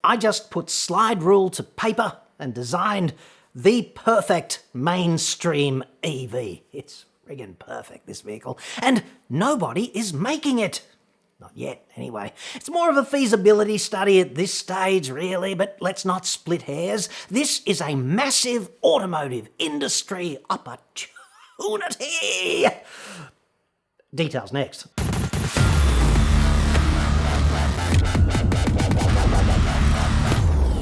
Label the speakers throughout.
Speaker 1: I just put slide rule to paper and designed the perfect mainstream EV. It's friggin' perfect, this vehicle. And nobody is making it. Not yet, anyway. It's more of a feasibility study at this stage, really, but let's not split hairs. This is a massive automotive industry opportunity. Details next.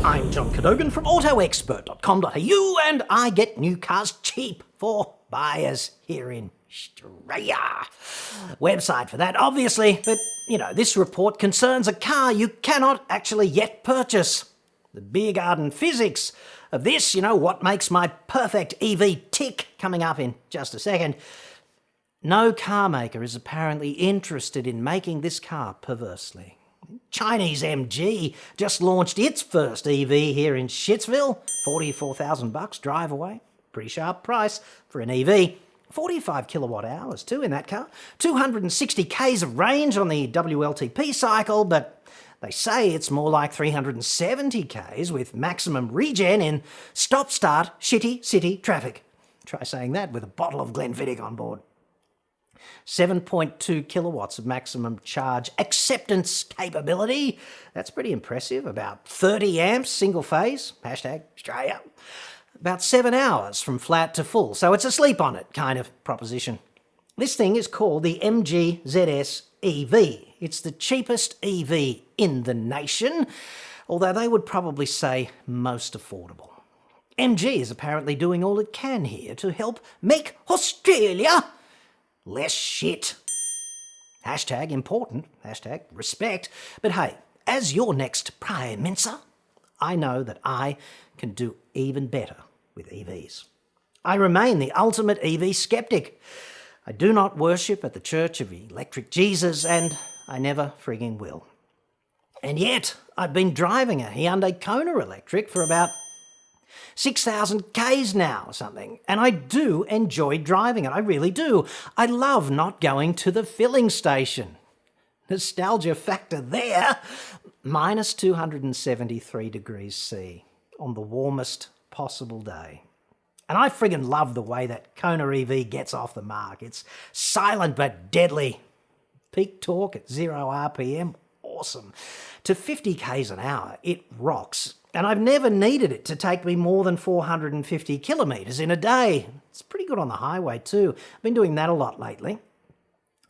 Speaker 1: I'm John Cadogan from autoexpert.com.au, and I get new cars cheap for buyers here in Australia. Website for that, obviously, but, this report concerns a car you cannot actually yet purchase. The beer garden physics of this, what makes my perfect EV tick, coming up in just a second. No car maker is apparently interested in making this car perversely. Chinese MG just launched its first EV here in Shitsville. $44,000 drive away. Pretty sharp price for an EV. 45 kilowatt hours too in that car. 260 k's of range on the WLTP cycle, but they say it's more like 370 k's with maximum regen in stop-start shitty city traffic. Try saying that with a bottle of Glenfiddich on board. 7.2 kilowatts of maximum charge acceptance capability. That's pretty impressive. About 30 amps, single phase. #Australia. About 7 hours from flat to full, so it's a sleep on it kind of proposition. This thing is called the MG ZS EV. It's the cheapest EV in the nation, although they would probably say most affordable. MG is apparently doing all it can here to help make Australia less shit. #important, #respect. But hey, as your next Prime Minister, I know that I can do even better with EVs. I remain the ultimate EV skeptic. I do not worship at the Church of Electric Jesus, and I never frigging will. And yet, I've been driving a Hyundai Kona Electric for about 6,000 k's now or something, and I do enjoy driving it, I really do. I love not going to the filling station. Nostalgia factor there, minus 273 degrees C on the warmest possible day. And I friggin' love the way that Kona EV gets off the mark. It's silent but deadly. Peak torque at 0 RPM, awesome. To 50 k's an hour, it rocks. And I've never needed it to take me more than 450 kilometres in a day. It's pretty good on the highway too. I've been doing that a lot lately.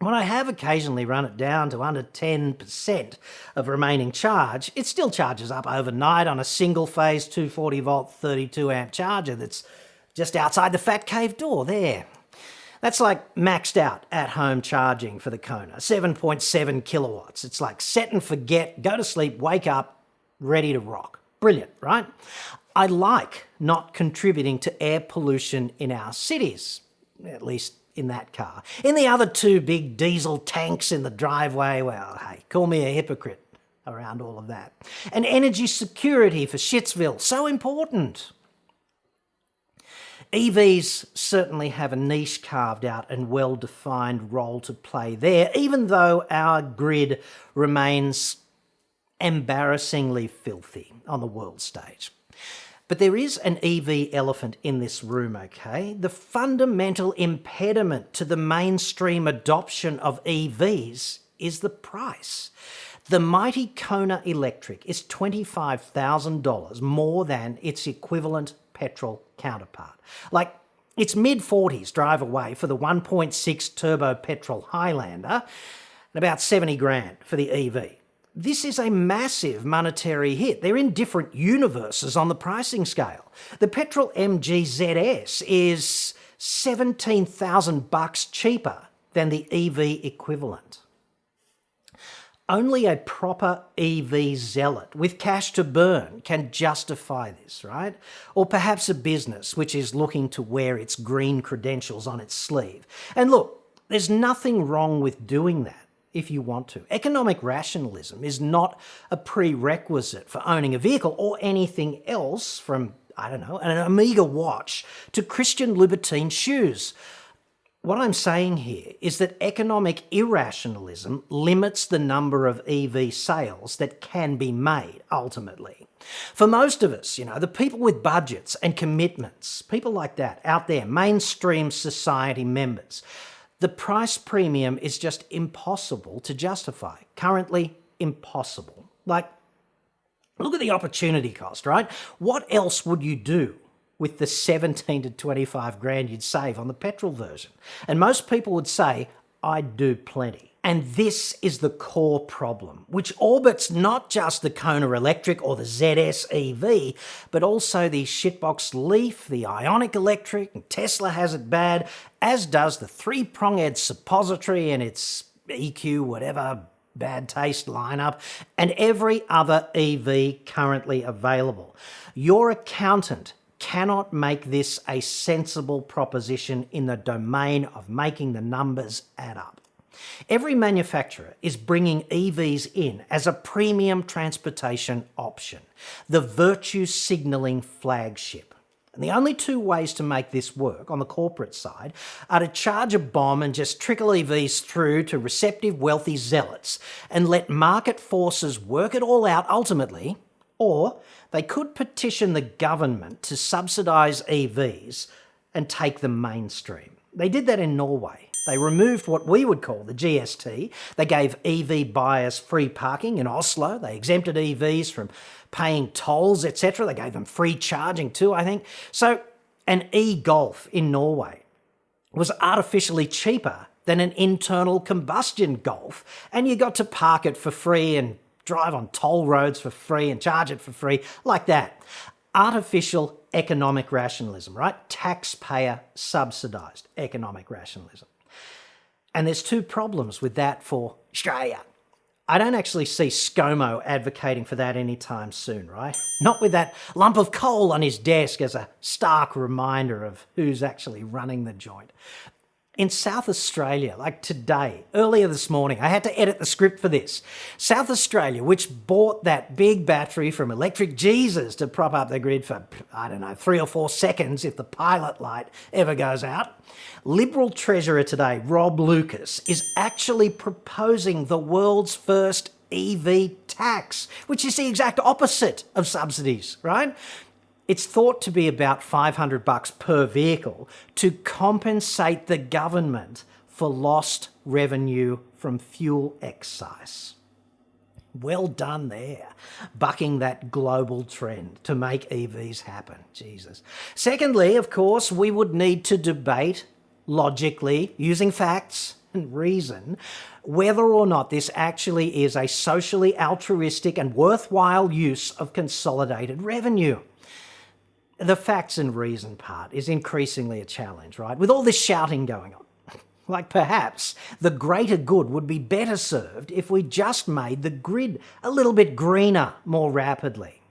Speaker 1: When I have occasionally run it down to under 10% of remaining charge, it still charges up overnight on a single-phase 240-volt 32-amp charger that's just outside the Fat Cave door there. That's like maxed out at-home charging for the Kona, 7.7 kilowatts. It's like set and forget, go to sleep, wake up, ready to rock. Brilliant, right? I like not contributing to air pollution in our cities, at least in that car. In the other two big diesel tanks in the driveway, well, hey, call me a hypocrite around all of that. And energy security for Shitsville, so important. EVs certainly have a niche carved out and well-defined role to play there, even though our grid remains embarrassingly filthy on the world stage. But there is an EV elephant in this room, okay? The fundamental impediment to the mainstream adoption of EVs is the price. The mighty Kona Electric is $25,000 more than its equivalent petrol counterpart. Like, it's mid-40s drive away for the 1.6 turbo petrol Highlander and about 70 grand for the EV. This is a massive monetary hit. They're in different universes on the pricing scale. The petrol MG ZS is $17,000 cheaper than the EV equivalent. Only a proper EV zealot with cash to burn can justify this, right? Or perhaps a business which is looking to wear its green credentials on its sleeve. And look, there's nothing wrong with doing that if you want to. Economic rationalism is not a prerequisite for owning a vehicle or anything else from, I don't know, an Omega watch to Christian Louboutin shoes. What I'm saying here is that economic irrationalism limits the number of EV sales that can be made, ultimately. For most of us, the people with budgets and commitments, people like that out there, mainstream society members, the price premium is just impossible to justify. Currently, impossible. Like, look at the opportunity cost, right? What else would you do with the 17 to 25 grand you'd save on the petrol version? And most people would say, I'd do plenty. And this is the core problem, which orbits not just the Kona Electric or the ZS EV, but also the shitbox Leaf, the Ioniq Electric, and Tesla has it bad, as does the three-pronged suppository and its EQ whatever bad taste lineup, and every other EV currently available. Your accountant cannot make this a sensible proposition in the domain of making the numbers add up. Every manufacturer is bringing EVs in as a premium transportation option, the virtue signalling flagship. And the only two ways to make this work on the corporate side are to charge a bomb and just trickle EVs through to receptive, wealthy zealots and let market forces work it all out ultimately, or they could petition the government to subsidise EVs and take them mainstream. They did that in Norway. They removed what we would call the GST. They gave EV buyers free parking in Oslo. They exempted EVs from paying tolls, etc. They gave them free charging too, I think. So an e-Golf in Norway was artificially cheaper than an internal combustion Golf, and you got to park it for free and drive on toll roads for free and charge it for free, like that. Artificial economic rationalism, right? Taxpayer subsidised economic rationalism. And there's two problems with that for Australia. I don't actually see ScoMo advocating for that anytime soon, right? Not with that lump of coal on his desk as a stark reminder of who's actually running the joint. In South Australia, like today, earlier this morning, I had to edit the script for this. South Australia, which bought that big battery from Electric Jesus to prop up the grid for, 3 or 4 seconds if the pilot light ever goes out, Liberal Treasurer today, Rob Lucas, is actually proposing the world's first EV tax, which is the exact opposite of subsidies, right? It's thought to be about $500 per vehicle to compensate the government for lost revenue from fuel excise. Well done there, bucking that global trend to make EVs happen. Jesus. Secondly, of course, we would need to debate logically, using facts and reason, whether or not this actually is a socially altruistic and worthwhile use of consolidated revenue. The facts and reason part is increasingly a challenge, right? With all this shouting going on. Like perhaps the greater good would be better served if we just made the grid a little bit greener more rapidly.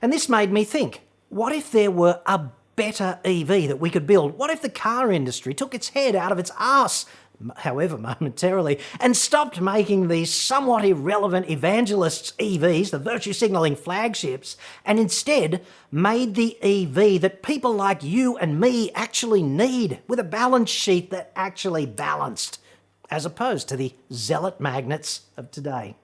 Speaker 1: And this made me think, what if there were a better EV that we could build? What if the car industry took its head out of its arse, however momentarily, and stopped making these somewhat irrelevant evangelists EVs, the virtue signalling flagships, and instead made the EV that people like you and me actually need, with a balance sheet that actually balanced, as opposed to the zealot magnets of today.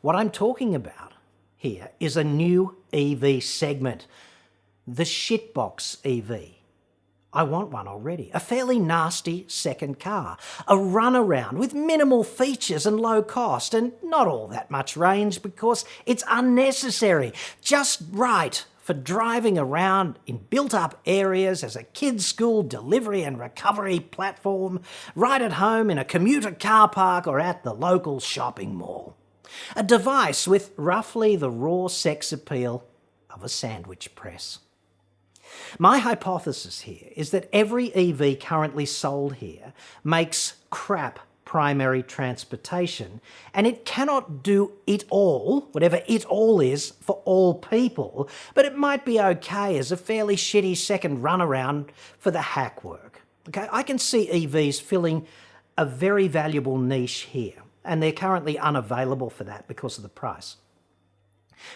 Speaker 1: What I'm talking about here is a new EV segment, the shitbox EV. I want one already. A fairly nasty second car. A runaround with minimal features and low cost and not all that much range because it's unnecessary. Just right for driving around in built-up areas as a kids' school delivery and recovery platform, right at home in a commuter car park or at the local shopping mall. A device with roughly the raw sex appeal of a sandwich press. My hypothesis here is that every EV currently sold here makes crap primary transportation, and it cannot do it all, whatever it all is, for all people, but it might be okay as a fairly shitty second runaround for the hack work. Okay, I can see EVs filling a very valuable niche here, and they're currently unavailable for that because of the price.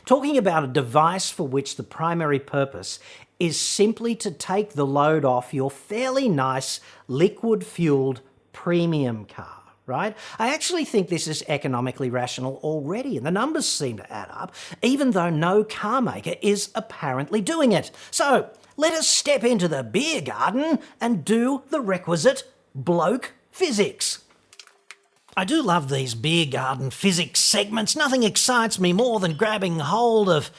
Speaker 1: Talking about a device for which the primary purpose is simply to take the load off your fairly nice liquid-fueled premium car, right? I actually think this is economically rational already, and the numbers seem to add up, even though no car maker is apparently doing it. So let us step into the beer garden and do the requisite bloke physics. I do love these beer garden physics segments. Nothing excites me more than grabbing hold of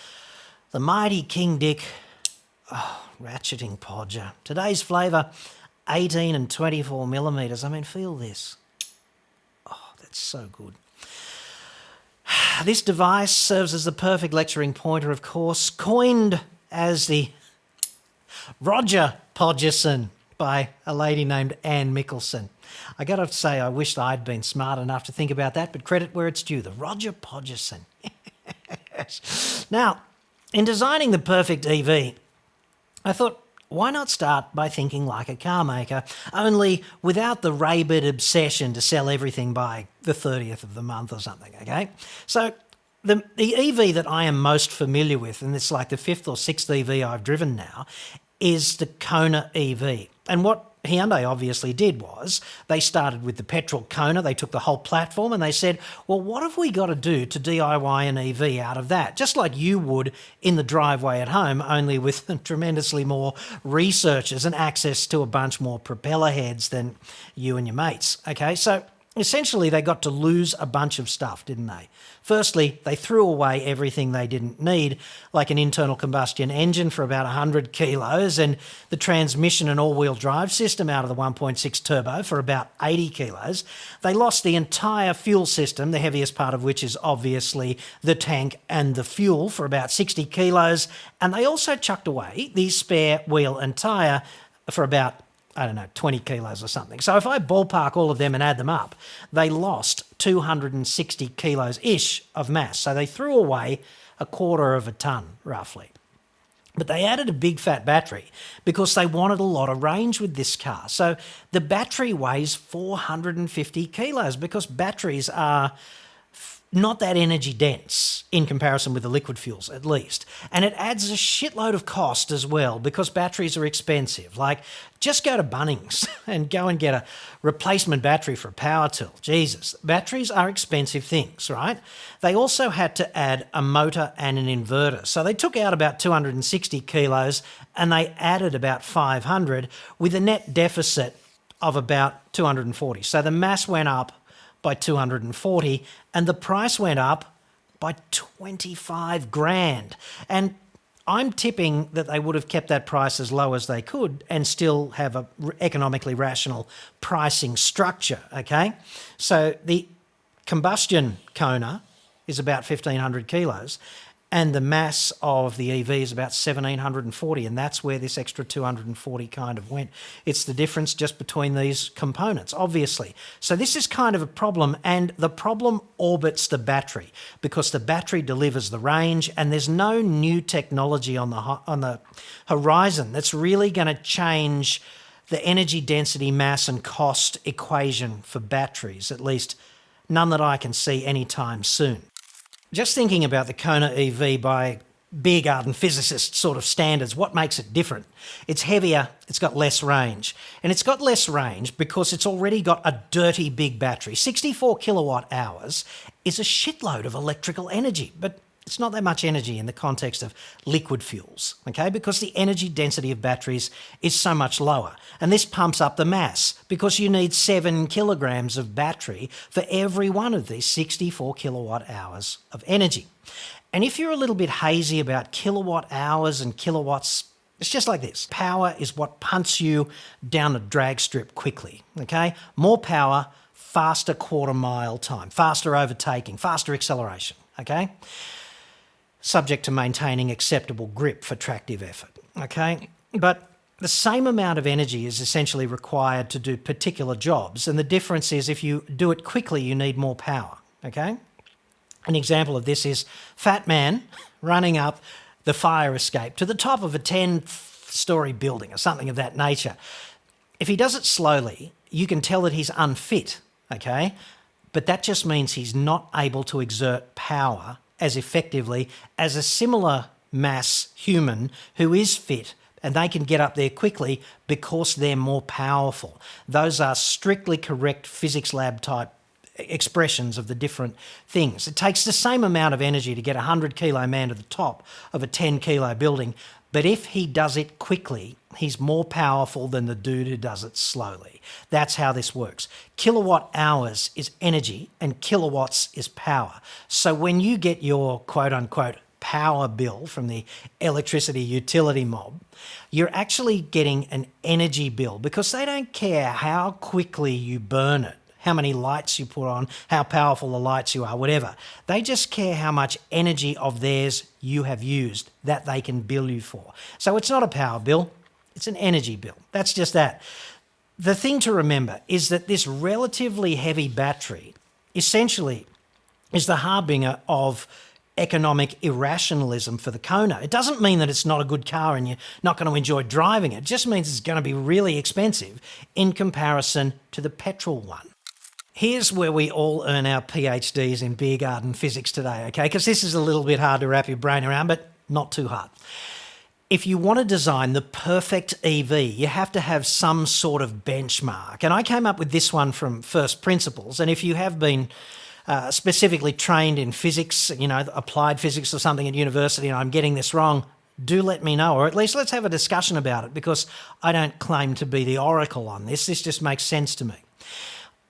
Speaker 1: the mighty King Dick ratcheting podger. Today's flavour, 18 and 24 millimetres. I mean, feel this. Oh, that's so good. This device serves as the perfect lecturing pointer, of course, coined as the Roger Podgerson by a lady named Anne Mickelson. I got to say, I wished I'd been smart enough to think about that, but credit where it's due, the Roger Podgerson. Now, in designing the perfect EV, I thought, why not start by thinking like a car maker, only without the rabid obsession to sell everything by the 30th of the month or something, okay? So the EV that I am most familiar with, and it's like the 5th or 6th EV I've driven now, is the Kona EV. And what Hyundai obviously did was they started with the petrol Kona, they took the whole platform and they said, well, what have we got to do to DIY an EV out of that? Just like you would in the driveway at home, only with tremendously more researchers and access to a bunch more propeller heads than you and your mates. Okay, so essentially they got to lose a bunch of stuff, didn't they? Firstly, they threw away everything they didn't need, like an internal combustion engine for about 100 kilos and the transmission and all-wheel drive system out of the 1.6 turbo for about 80 kilos. They lost the entire fuel system, the heaviest part of which is obviously the tank and the fuel, for about 60 kilos. And they also chucked away the spare wheel and tyre for about 20 kilos or something. So if I ballpark all of them and add them up, they lost 260 kilos-ish of mass. So they threw away a quarter of a tonne, roughly. But they added a big fat battery because they wanted a lot of range with this car. So the battery weighs 450 kilos because batteries are not that energy dense in comparison with the liquid fuels, at least. And it adds a shitload of cost as well because batteries are expensive. Like, just go to Bunnings and go and get a replacement battery for a power tool. Jesus, batteries are expensive things, right? They also had to add a motor and an inverter. So they took out about 260 kilos and they added about 500 with a net deficit of about 240. So the mass went up by 240 and the price went up by 25 grand. And I'm tipping that they would have kept that price as low as they could and still have a economically rational pricing structure, okay? So the combustion Kona is about 1,500 kilos and the mass of the EV is about 1,740, and that's where this extra 240 kind of went. It's the difference just between these components, obviously. So this is kind of a problem, and the problem orbits the battery because the battery delivers the range, and there's no new technology on the horizon that's really going to change the energy density, mass, and cost equation for batteries, at least none that I can see anytime soon. Just thinking about the Kona EV by beer garden physicist sort of standards, what makes it different? It's heavier, it's got less range. And it's got less range because it's already got a dirty big battery. 64 kilowatt hours is a shitload of electrical energy, but it's not that much energy in the context of liquid fuels, okay? Because the energy density of batteries is so much lower. And this pumps up the mass because you need 7 kilograms of battery for every one of these 64 kilowatt hours of energy. And if you're a little bit hazy about kilowatt hours and kilowatts, it's just like this. Power is what punts you down a drag strip quickly, okay? More power, faster quarter mile time, faster overtaking, faster acceleration, okay? Subject to maintaining acceptable grip for tractive effort, okay? But the same amount of energy is essentially required to do particular jobs, and the difference is if you do it quickly, you need more power, okay? An example of this is Fat Man running up the fire escape to the top of a 10-storey building or something of that nature. If he does it slowly, you can tell that he's unfit, okay? But that just means he's not able to exert power as effectively as a similar mass human who is fit, and they can get up there quickly because they're more powerful. Those are strictly correct physics lab type expressions of the different things. It takes the same amount of energy to get a 100 kilo man to the top of a 10 kilo building, but if he does it quickly, he's more powerful than the dude who does it slowly. That's how this works. Kilowatt hours is energy and kilowatts is power. So when you get your quote unquote power bill from the electricity utility mob, you're actually getting an energy bill because they don't care how quickly you burn it, how many lights you put on, how powerful the lights you are, whatever. They just care how much energy of theirs you have used that they can bill you for. So it's not a power bill, it's an energy bill. That's just that. The thing to remember is that this relatively heavy battery essentially is the harbinger of economic irrationalism for the Kona. It doesn't mean that it's not a good car and you're not going to enjoy driving it. It just means it's going to be really expensive in comparison to the petrol one. Here's where we all earn our PhDs in beer garden physics today, okay? Because this is a little bit hard to wrap your brain around, but not too hard. If you want to design the perfect EV, you have to have some sort of benchmark. And I came up with this one from first principles. And if you have been specifically trained in physics, applied physics or something at university, and I'm getting this wrong, do let me know, or at least let's have a discussion about it, because I don't claim to be the oracle on this. This just makes sense to me.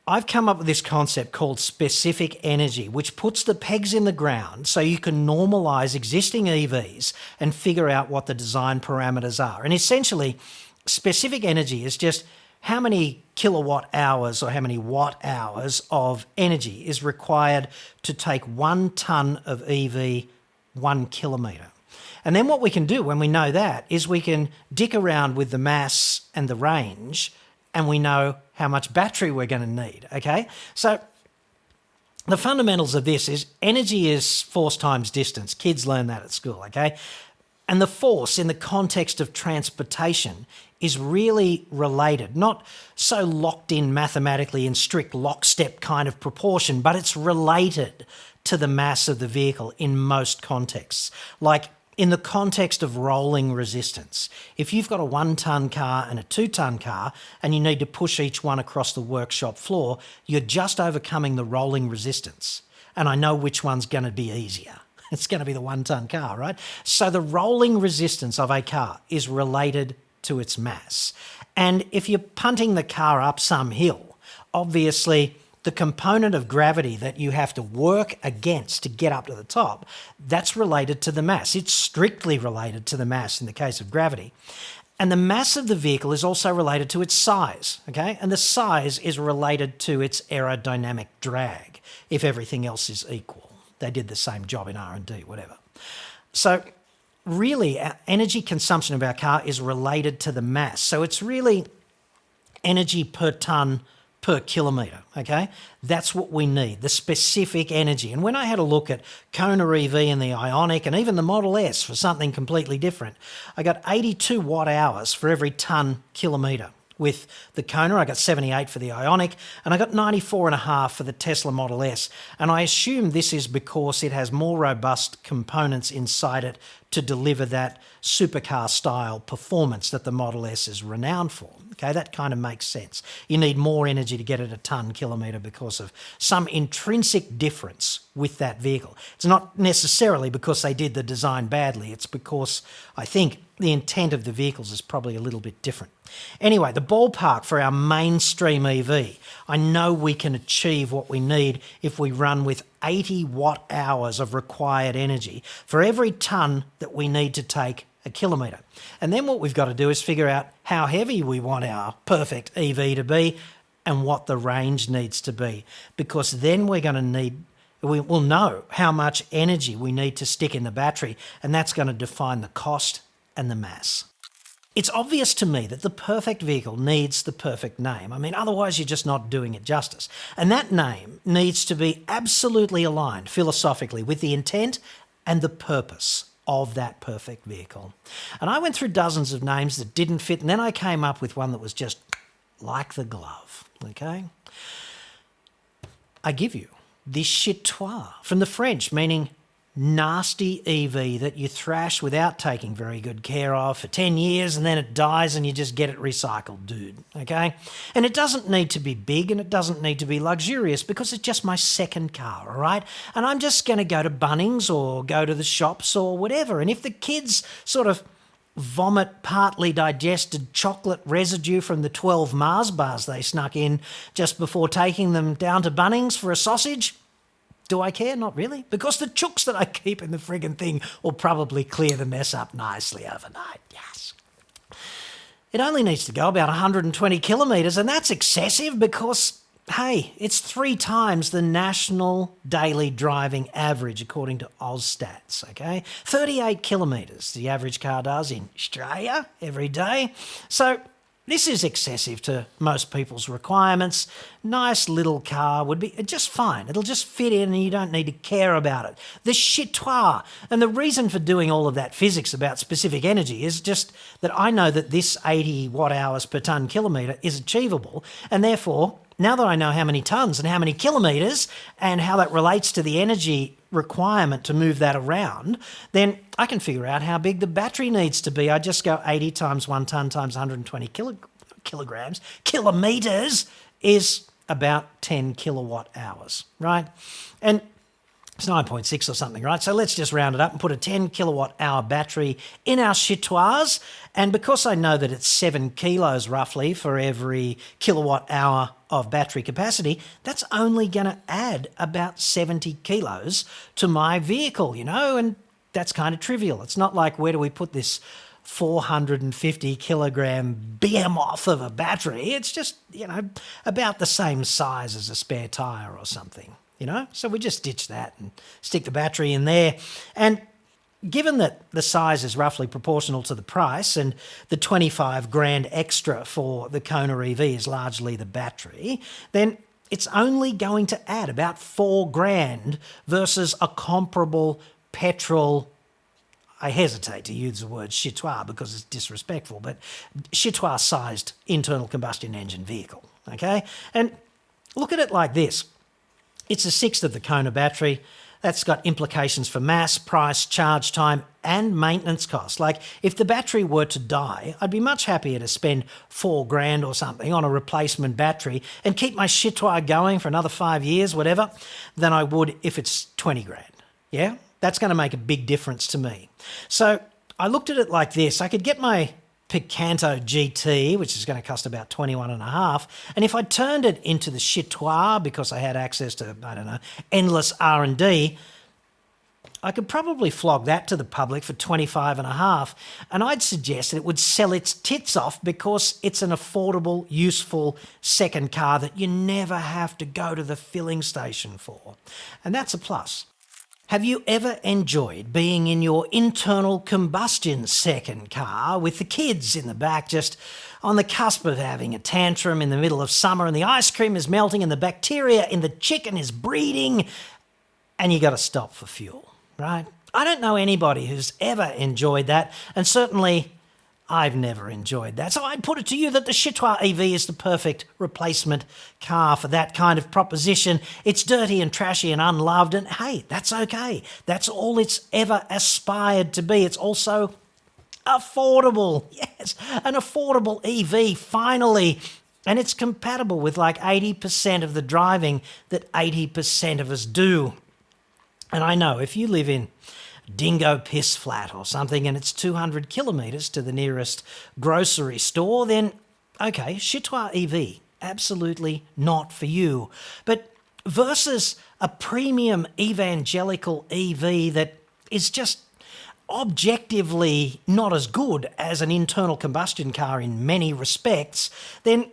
Speaker 1: I've come up with this concept called specific energy, which puts the pegs in the ground so you can normalise existing EVs and figure out what the design parameters are. And essentially, specific energy is just how many kilowatt hours or how many watt hours of energy is required to take 1 tonne of EV 1 kilometre. And then what we can do when we know that is we can dick around with the mass and the range, and we know how much battery we're going to need, okay? So the fundamentals of this is energy is force times distance. Kids learn that at school, okay? And the force in the context of transportation is really related, not so locked in mathematically in strict lockstep kind of proportion, but it's related to the mass of the vehicle in most contexts. Like in the context of rolling resistance, if you've got a 1 tonne car and a 2 tonne car and you need to push each one across the workshop floor, you're just overcoming the rolling resistance. And I know which one's going to be easier. It's going to be the 1 tonne car, right? So the rolling resistance of a car is related to its mass. And if you're punting the car up some hill, obviously the component of gravity that you have to work against to get up to the top, that's related to the mass. It's strictly related to the mass in the case of gravity. And the mass of the vehicle is also related to its size, okay? And the size is related to its aerodynamic drag, if everything else is equal. They did the same job in R&D, whatever. So really, our energy consumption of our car is related to the mass. So it's really energy per tonne per kilometre, okay? That's what we need, the specific energy. And when I had a look at Kona EV and the Ioniq and even the Model S for something completely different, I got 82 watt hours for every tonne kilometre. With the Kona, I got 78 for the Ioniq, and I got 94.5 for the Tesla Model S. And I assume this is because it has more robust components inside it to deliver that supercar-style performance that the Model S is renowned for. Okay, that kind of makes sense. You need more energy to get at a tonne kilometre because of some intrinsic difference with that vehicle. It's not necessarily because they did the design badly. It's because I think the intent of the vehicles is probably a little bit different. Anyway, the ballpark for our mainstream EV, I know we can achieve what we need if we run with 80 watt hours of required energy for every tonne that we need to take a kilometre. And then what we've got to do is figure out how heavy we want our perfect EV to be and what the range needs to be, because then we're going to need, we'll know how much energy we need to stick in the battery, and that's going to define the cost and the mass. It's obvious to me that the perfect vehicle needs the perfect name. I mean, otherwise you're just not doing it justice. And that name needs to be absolutely aligned philosophically with the intent and the purpose of that perfect vehicle. And I went through dozens of names that didn't fit, and then I came up with one that was just like the glove, okay? I give you the chitois from the French, meaning nasty EV that you thrash without taking very good care of for 10 years and then it dies and you just get it recycled, dude, okay? And it doesn't need to be big and it doesn't need to be luxurious because it's just my second car, all right? And I'm just going to go to Bunnings or go to the shops or whatever. And if the kids sort of vomit partly digested chocolate residue from the 12 Mars bars they snuck in just before taking them down to Bunnings for a sausage, do I care? Not really, because the chooks that I keep in the friggin' thing will probably clear the mess up nicely overnight, yes. It only needs to go about 120 kilometres, and that's excessive because, hey, it's 3 times the national daily driving average according to Ausstats, okay? 38 kilometres the average car does in Australia every day. So this is excessive to most people's requirements. Nice little car would be just fine. It'll just fit in and you don't need to care about it. The chitoir. And the reason for doing all of that physics about specific energy is just that I know that this 80 watt hours per tonne kilometre is achievable. And therefore, now that I know how many tonnes and how many kilometres and how that relates to the energy requirement to move that around, then I can figure out how big the battery needs to be. I just go 80 times 1 tonne times 120 kilograms. Kilometres is about 10 kilowatt hours, right? And it's 9.6 or something, right? So let's just round it up and put a 10 kilowatt hour battery in our chitoirs. And because I know that it's 7 kilos roughly for every kilowatt hour of battery capacity, that's only going to add about 70 kilos to my vehicle, you know, and that's kind of trivial. It's not like, where do we put this 450 kilogram behemoth of a battery? It's just, you know, about the same size as a spare tyre or something, you know? So we just ditch that and stick the battery in there. And given that the size is roughly proportional to the price and the 25 grand extra for the Kona EV is largely the battery, then it's only going to add about 4 grand versus a comparable petrol, I hesitate to use the word chitoir because it's disrespectful, but chitoir-sized internal combustion engine vehicle, okay? And look at it like this. It's a sixth of the Kona battery. That's got implications for mass, price, charge time, and maintenance costs. Like, if the battery were to die, I'd be much happier to spend 4 grand or something on a replacement battery and keep my chitoir going for another 5 years, whatever, than I would if it's 20 grand, yeah? That's going to make a big difference to me. So I looked at it like this. I could get my Picanto GT, which is going to cost about 21.5, and if I turned it into the chitoir because I had access to, I don't know, endless R&D, I could probably flog that to the public for 25.5, and I'd suggest that it would sell its tits off because it's an affordable, useful second car that you never have to go to the filling station for, and that's a plus. Have you ever enjoyed being in your internal combustion second car with the kids in the back just on the cusp of having a tantrum in the middle of summer and the ice cream is melting and the bacteria in the chicken is breeding and you got to stop for fuel, right? I don't know anybody who's ever enjoyed that, and certainly I've never enjoyed that. So I'd put it to you that the chitoir EV is the perfect replacement car for that kind of proposition. It's dirty and trashy and unloved, and hey, that's okay. That's all it's ever aspired to be. It's also affordable. Yes, an affordable EV, finally. And it's compatible with like 80% of the driving that 80% of us do. And I know if you live in Dingo Piss Flat or something and it's 200 kilometres to the nearest grocery store, then okay, chitoir EV, absolutely not for you. But versus a premium evangelical EV that is just objectively not as good as an internal combustion car in many respects, then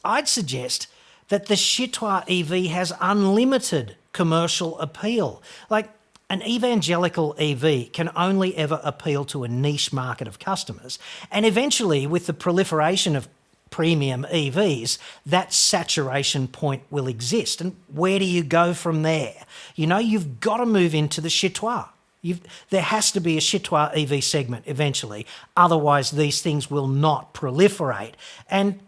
Speaker 1: I'd suggest that the chitoir EV has unlimited commercial appeal. Like, an evangelical EV can only ever appeal to a niche market of customers. And eventually, with the proliferation of premium EVs, that saturation point will exist. And where do you go from there? You know, you've got to move into the chitoir. There has to be a chitoir EV segment eventually. Otherwise, these things will not proliferate. And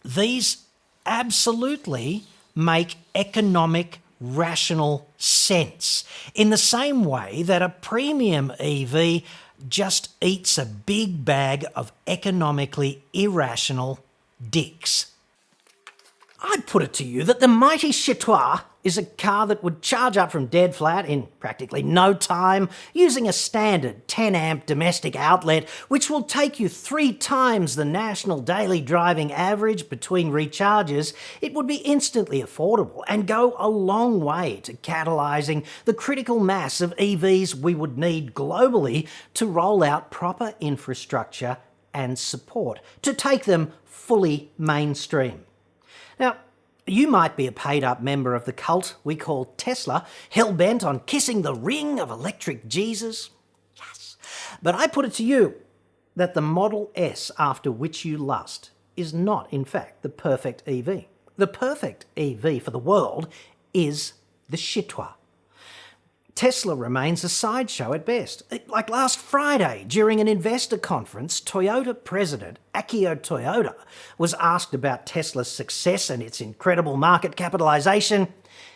Speaker 1: these absolutely make economic rational sense, in the same way that a premium EV just eats a big bag of economically irrational dicks. I'd put it to you that the mighty Chitois is a car that would charge up from dead flat in practically no time using a standard 10-amp domestic outlet, which will take you 3 times the national daily driving average between recharges. It would be instantly affordable and go a long way to catalysing the critical mass of EVs we would need globally to roll out proper infrastructure and support to take them fully mainstream. Now, you might be a paid-up member of the cult we call Tesla, hell-bent on kissing the ring of electric Jesus. Yes. But I put it to you that the Model S after which you lust is not, in fact, the perfect EV. The perfect EV for the world is the Chitois. Tesla remains a sideshow at best. Like last Friday, during an investor conference, Toyota president Akio Toyoda was asked about Tesla's success and its incredible market capitalisation.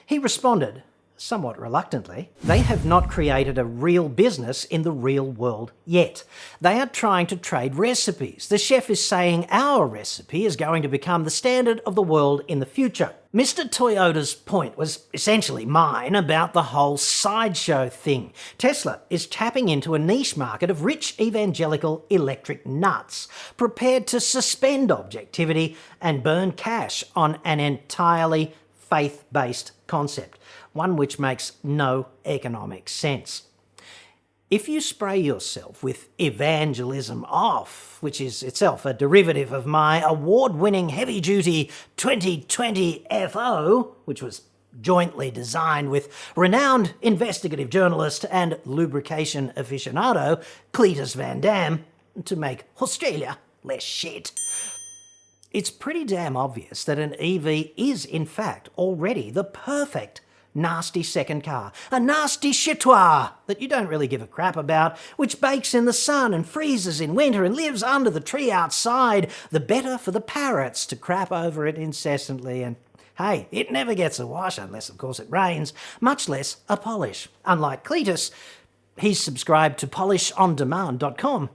Speaker 1: He responded, somewhat reluctantly, "They have not created a real business in the real world yet. They are trying to trade recipes. The chef is saying our recipe is going to become the standard of the world in the future." Mr. Toyoda's point was essentially mine about the whole sideshow thing. Tesla is tapping into a niche market of rich evangelical electric nuts, prepared to suspend objectivity and burn cash on an entirely faith-based concept, one which makes no economic sense. If you spray yourself with evangelism off, which is itself a derivative of my award-winning heavy-duty 2020 FO, which was jointly designed with renowned investigative journalist and lubrication aficionado Cletus Van Dam to make Australia less shit, it's pretty damn obvious that an EV is, in fact, already the perfect nasty second car. A nasty Chitois that you don't really give a crap about, which bakes in the sun and freezes in winter and lives under the tree outside, the better for the parrots to crap over it incessantly. And hey, it never gets a wash unless, of course, it rains, much less a polish. Unlike Cletus, he's subscribed to polishondemand.com.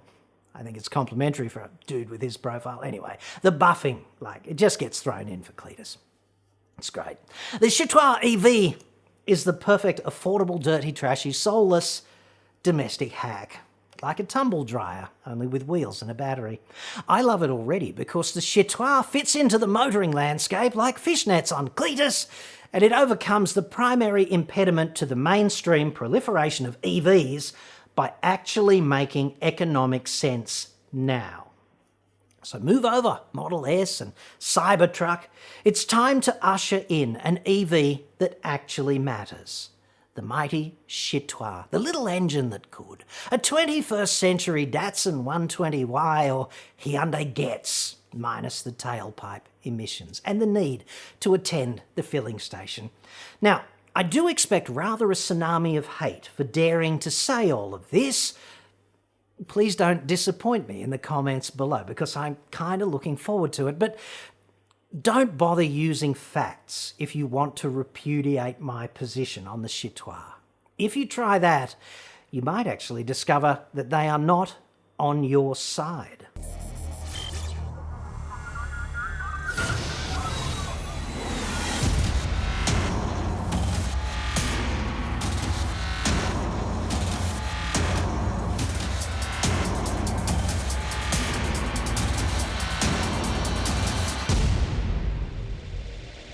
Speaker 1: I think it's complimentary for a dude with his profile. Anyway, the buffing, it just gets thrown in for Cletus. It's great. The Chitois EV is the perfect, affordable, dirty, trashy, soulless domestic hack. Like a tumble dryer, only with wheels and a battery. I love it already because the Chitois fits into the motoring landscape like fishnets on Cletus, and it overcomes the primary impediment to the mainstream proliferation of EVs by actually making economic sense now. So move over, Model S and Cybertruck. It's time to usher in an EV that actually matters. The mighty Chitois, the little engine that could. A 21st century Datsun 120Y or Hyundai Getz, minus the tailpipe emissions and the need to attend the filling station. Now, I do expect rather a tsunami of hate for daring to say all of this. Please don't disappoint me in the comments below because I'm kind of looking forward to it. But don't bother using facts if you want to repudiate my position on the Chitois. If you try that, you might actually discover that they are not on your side.